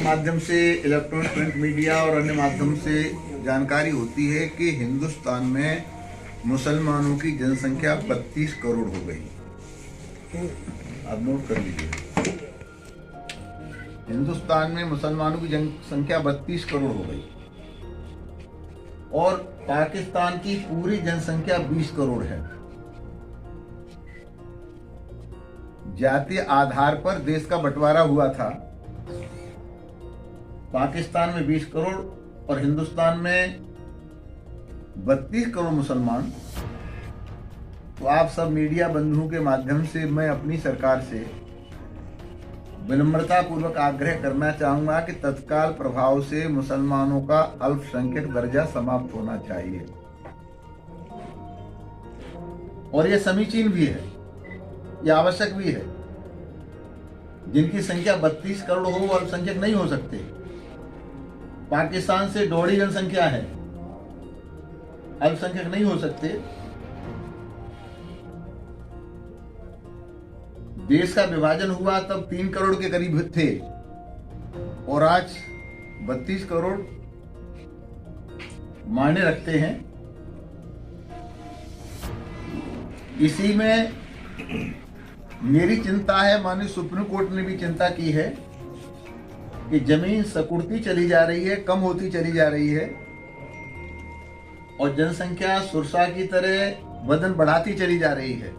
माध्यम से, electronic print media और अन्य माध्यम से जानकारी होती है कि हिंदुस्तान में मुसलमानों की जनसंख्या 32 करोड़ हो गई। आप नोट कर लीजिए, हिंदुस्तान में मुसलमानों की जनसंख्या 32 करोड़ हो गई और पाकिस्तान की पूरी जनसंख्या 20 करोड़ है। जातीय आधार पर देश का बंटवारा हुआ था। पाकिस्तान में 20 करोड़ और हिंदुस्तान में 32 करोड़ मुसलमान। तो आप सब मीडिया बंधुओं के माध्यम से मैं अपनी सरकार से विनम्रता पूर्वक आग्रह करना चाहूंगा कि तत्काल प्रभाव से मुसलमानों का अल्पसंख्यक दर्जा समाप्त होना चाहिए। और यह समीचीन भी है, यह आवश्यक भी है। जिनकी संख्या 32 करोड़ हो वो अल्पसंख्यक नहीं हो सकते। पाकिस्तान से दोहरी जनसंख्या है, अल्पसंख्यक नहीं हो सकते। देश का विभाजन हुआ तब 3 करोड़ के करीब थे और आज 32 करोड़ मायने रखते हैं। इसी में मेरी चिंता है, माननीय सुप्रीम कोर्ट ने भी चिंता की है कि जमीन सिकुड़ती चली जा रही है, कम होती चली जा रही है और जनसंख्या सुरसा की तरह वजन बढ़ाती चली जा रही है।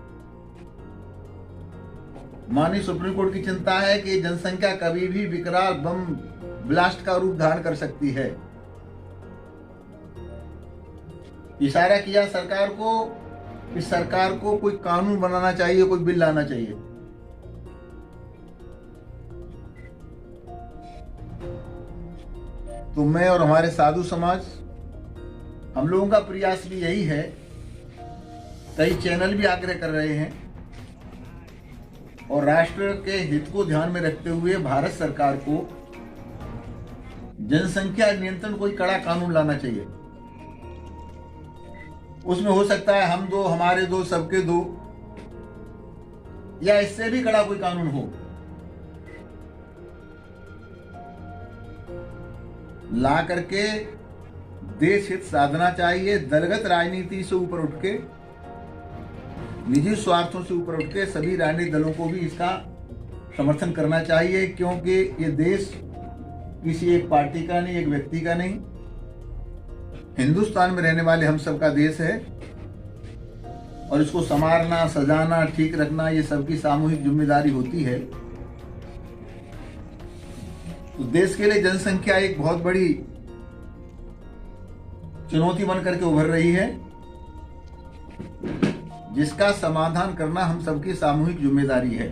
माननीय सुप्रीम कोर्ट की चिंता है कि जनसंख्या कभी भी विकराल बम ब्लास्ट का रूप धारण कर सकती है। इशारा किया सरकार को कि सरकार को कोई कानून बनाना चाहिए, कोई बिल लाना चाहिए। तो मैं और हमारे साधु समाज, हम लोगों का प्रयास भी यही है। कई चैनल भी आग्रह कर रहे हैं और राष्ट्र के हित को ध्यान में रखते हुए भारत सरकार को जनसंख्या नियंत्रण कोई कड़ा कानून लाना चाहिए। उसमें हो सकता है हम दो, हमारे दो, सबके दो, या इससे भी कड़ा कोई कानून हो। ला करके देश हित साधना चाहिए। दलगत राजनीति से ऊपर उठ के, निजी स्वार्थों से ऊपर उठ के सभी राजनीतिक दलों को भी इसका समर्थन करना चाहिए, क्योंकि ये देश किसी एक पार्टी का नहीं, एक व्यक्ति का नहीं, हिंदुस्तान में रहने वाले हम सबका देश है और इसको संवारना, सजाना, ठीक रखना ये सबकी सामूहिक जिम्मेदारी होती है। तो देश के लिए जनसंख्या एक बहुत बड़ी चुनौती बन करके उभर रही है, जिसका समाधान करना हम सबकी सामूहिक जिम्मेदारी है।